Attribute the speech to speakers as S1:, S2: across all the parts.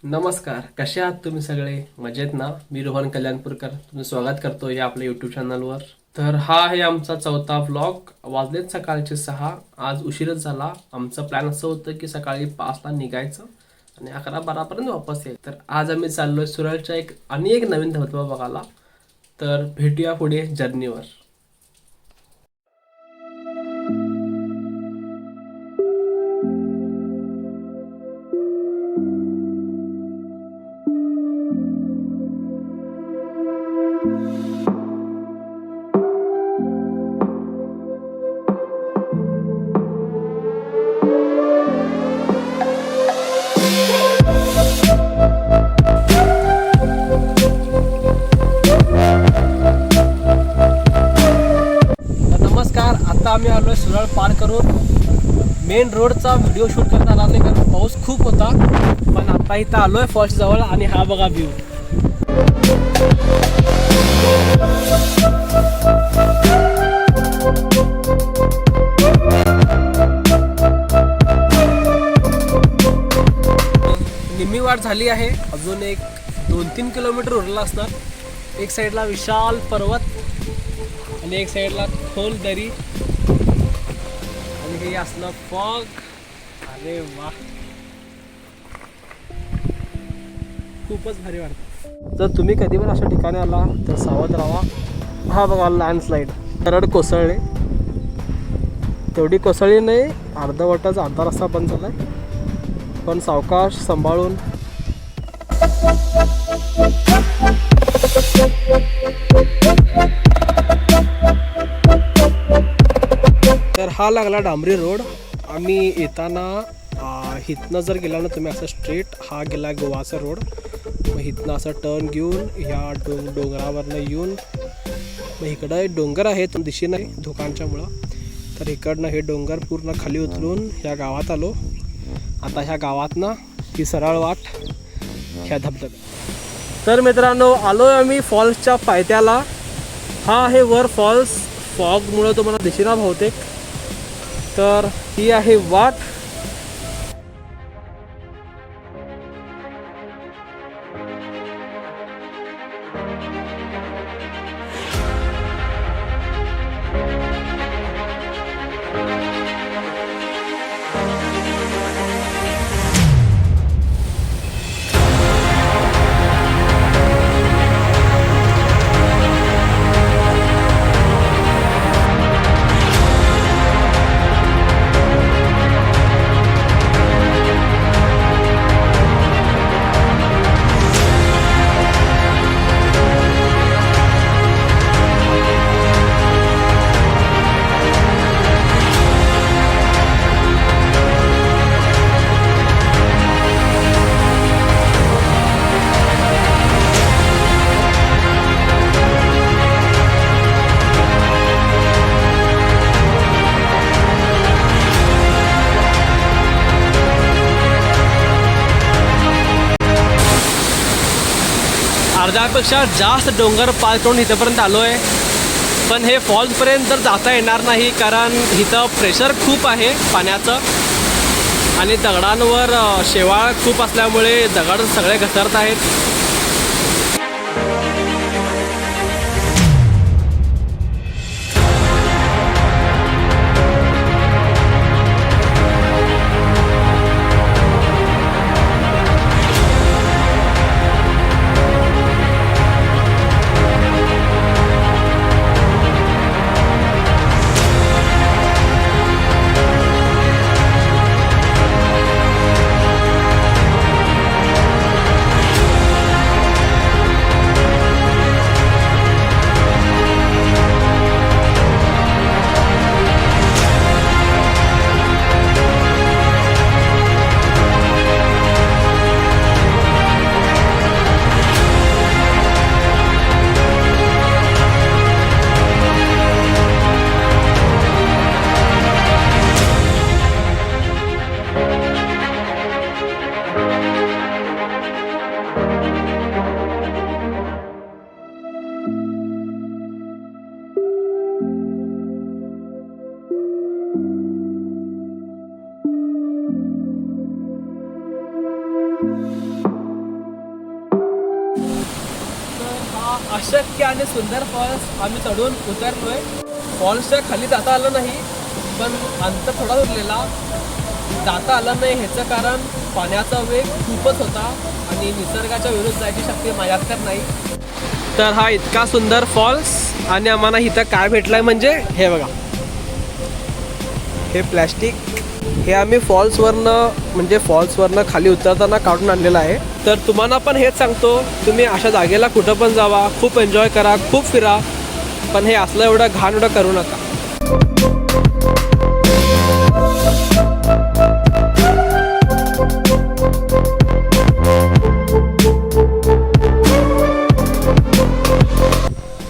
S1: नमस्कार, कसे आहात तुम्ही सगळे? मजेत ना? मी रोहन कल्याणपूरकर तुम्ही स्वागत करतो या आपल्या यूट्यूब चॅनलवर. तर हा आहे आमचा चौथा व्लॉग. वाजलेत सकाळचे 6. आज उशीरच झाला. आमचं प्लॅन असं होतं की सकाळी 5ला निघायचं आणि 11-12पर्यंत वापस यायचं. तर आज आम्ही चाललोय सुरळच्या एक नवीन धबधबा बघायला. तर भेटूया पुढे जर्नीवर. नमस्कार, आता आम्ही आलोय सुरळ पार करून. मेन रोडचा व्हिडिओ शूट करता आला नाही कारण पाऊस खूप होता, पण आता इथं आलोय फॉल्स जवळ आणि हा बघा व्ह्यू. निम्मी वाट झाली आहे. अजून एक 2-3 किलोमीटर उरला असणार. एक साईडला विशाल पर्वत आणि एक साईडला खोल दरी आणि हे असलं फॉग. अरे वा, खूपच भारी वाटतं. जर तुम्ही कधी पण अशा ठिकाणी आला तर सावध राहा. हा बघा लँडस्लाईड. दरड कोसळले, तेवढी कोसळली नाही, अर्धवटच अर्धा रस्ता बंद झालाय, पण सावकाश सांभाळून. तर हा लागला डांबरी रोड. आम्ही येताना इथनं जर गेला ना तुम्ही असं स्ट्रेट, हा गेला गोवाचा रोड. मग इथनं असं टर्न घेऊन ह्या डोंगरावरनं येऊन मग इकडं डोंगर आहेत दिशेनं धुकांच्यामुळं. तर इकडनं हे डोंगर पूर्ण खाली उतरून ह्या गावात आलो. आता ह्या गावातनं ही सरळ वाट ह्या धबधब्या. तर मित्रांनो, आलो आहे आम्ही फॉल्सच्या पायथ्याला. हा आहे वर फॉल्स. फॉगमुळं तुम्हाला दिसेना बहुतेक. तर ही आहे वाट. अर्ध्यापेक्षा जास्त डोंगर पार करून इथंपर्यंत आलो आहे. पण हे फॉल्सपर्यंत तर जाता येणार नाही कारण इथं प्रेशर खूप आहे पाण्याचं आणि दगडांवर शेवाळ खूप असल्यामुळे दगड सगळे घसरत आहेत. हा अशक्य आणि सुंदर फॉल्स आम्ही चढून उतरलोय. फॉल्सच्या खाली जाता आलं नाही, पण अंतर थोडा उरलेला. जाता आलं नाही ह्याचं कारण पाण्याचा वेग खूपच होता आणि निसर्गाच्या विरुद्ध जायची शक्ती माझ्यात तर नाही. तर हा इतका सुंदर फॉल्स आणि आम्हाला इथं काय भेटलंय म्हणजे हे बघा, हे प्लॅस्टिक. हे आम्ही फॉल्सवरनं खाली उतरताना काढून आणलेलं आहे. तर तुम्हाला पण हेच सांगतो, तुम्ही अशा जागेला कुठं पण जावा, खूप एन्जॉय करा, खूप फिरा, पण हे असलं एवढं घाण एवढं करू नका.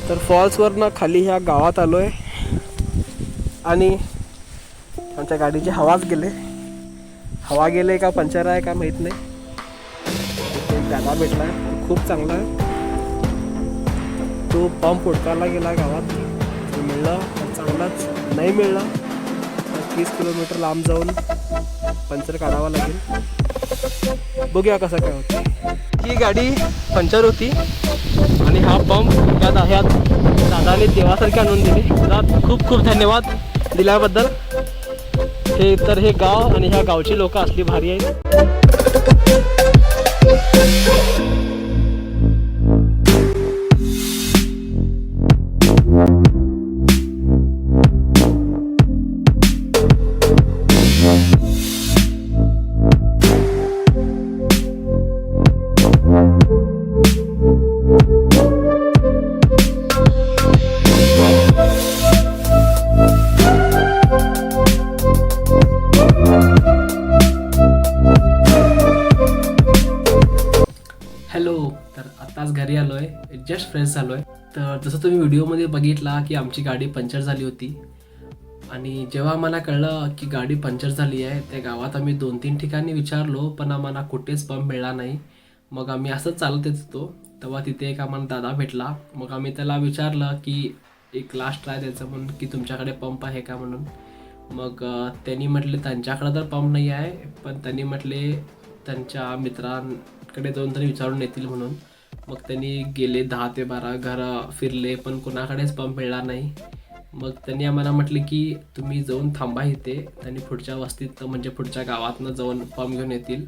S1: तर फॉल्सवरनं खाली ह्या गावात आलो आहे आणि आमच्या गाडीची हवा गेले का पंचर आहे का माहीत नाही. दादा भेटला आहे, खूप चांगला आहे. तो पंप हुडकायला गेला गावात, मिळला तर चांगलाच, नाही मिळला तर 30 किलोमीटर लांब जाऊन पंचर काढावा लागेल. बघूया कसं काय होतं. ही गाडी पंचर होती आणि हा पंप या दादाने देवासारखे आणून दिले. दादा खूप खूप धन्यवाद दिल्याबद्दल. हे गाव आणि ह्या गावची लोक असली भारी आहेत. हॅलो, तर आत्ताच घरी आलो आहे, जस्ट फ्रेश झालो आहे. तर जसं तुम्ही व्हिडिओमध्ये बघितला की आमची गाडी पंक्चर झाली होती आणि जेव्हा आम्हाला कळलं की गाडी पंक्चर झाली आहे, त्या गावात आम्ही 2-3 ठिकाणी विचारलो, पण आम्हाला कुठेच पंप मिळाला नाही. मग आम्ही असंच चालत येत होतो, तेव्हा तिथे एक आम्हाला दादा भेटला. मग आम्ही त्याला विचारलं की एक लास्ट ट्राय द्यायचं म्हणून, की तुमच्याकडे पंप आहे का म्हणून. मग त्यांनी म्हटले त्यांच्याकडे तर पंप नाही आहे, पण त्यांनी म्हटले त्यांच्या मित्रांकडे जाऊन तरी विचारून येतील म्हणून. मग त्यांनी गेले 10 ते 12 घरं फिरले, पण कोणाकडेच पंप मिळाला नाही. मग त्यांनी आम्हाला म्हटले की तुम्ही जाऊन थांबा इथे, त्यांनी पुढच्या वस्तीत म्हणजे पुढच्या गावातनं जाऊन पंप घेऊन येतील.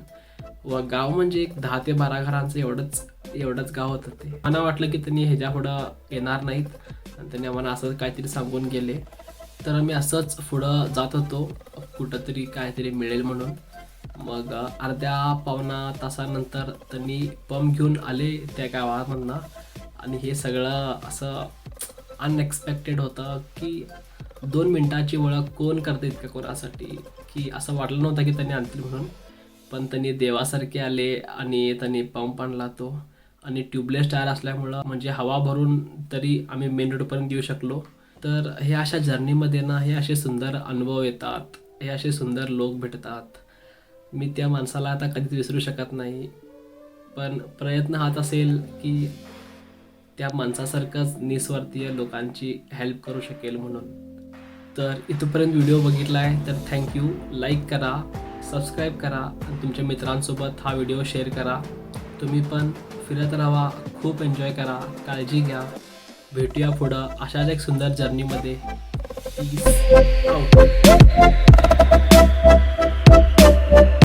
S1: व गाव म्हणजे एक 10 ते 12 घरांचं एवढंच गाव होतं. ते मला वाटलं की त्यांनी ह्याच्या पुढं येणार नाहीत आणि त्यांनी आम्हाला असं काहीतरी सांगून गेले. तर आम्ही असंच पुढं जात होतो, कुठंतरी काहीतरी मिळेल म्हणून. मग अर्ध्या पावणा तासानंतर त्यांनी पंप घेऊन आले त्या गावामधनं आणि हे सगळं असं अनएक्सपेक्टेड होतं की 2 मिनिटाची ओळख कोण करते इतक्या कोणासाठी, की असं वाटलं नव्हतं की त्यांनी आणतील म्हणून. पण त्यांनी देवासारखे आले आणि त्यांनी पंप आणला तो. आणि ट्यूबलेस टायर असल्यामुळं म्हणजे हवा भरून तरी आम्ही मेन रोडपर्यंत येऊ शकलो. तर हे अशा जर्नीमध्ये ना हे असे सुंदर अनुभव येतात, हे असे सुंदर लोक भेटतात. मी त्या माणसाला आता कधीच विसरू शकत नाही. पण प्रयत्न हाच असेल की त्या माणसासारखंच निस्वार्थीय लोकांची हेल्प करू शकेल म्हणून. तर इथपर्यंत व्हिडिओ बघितला आहे तर थँक्यू. लाईक करा, सबस्क्राईब करा आणि तुमच्या मित्रांसोबत हा व्हिडिओ शेअर करा. तुम्ही पण फिरत राहा, खूप एन्जॉय करा, काळजी घ्या. भेटूया पुढं अशाच एक सुंदर जर्नीमध्ये.